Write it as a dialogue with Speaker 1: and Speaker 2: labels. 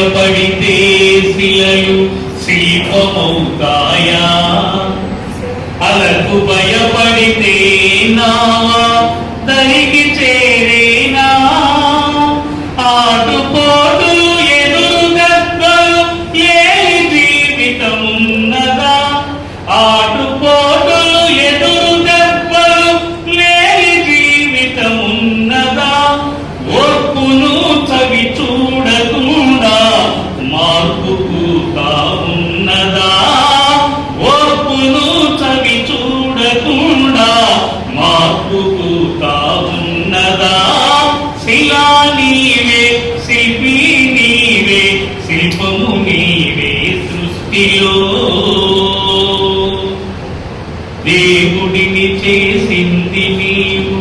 Speaker 1: భయపడితే శిలలు శిల్పమవుతాయా? అలకు భయపడితే నావా దరికి చేరేనా? ఆటుపోటులు ఎదురు దెబ్బలు ఏలి జీవితమున్నదా? ఆటుపోటులు ఎదురు దెబ్బలు లేని జీవితమున్నదా? ఓర్పును చవి చూడకుండా మార్పుకు కావున్నదా? ఓర్పును చవి చూడకుండా మార్పుకు కావున్నదా? శిలా నీవే, శిల్పి నీవే, శిల్పము నీవే సృష్టిలో. దేవుడిని చేసింది నీవు,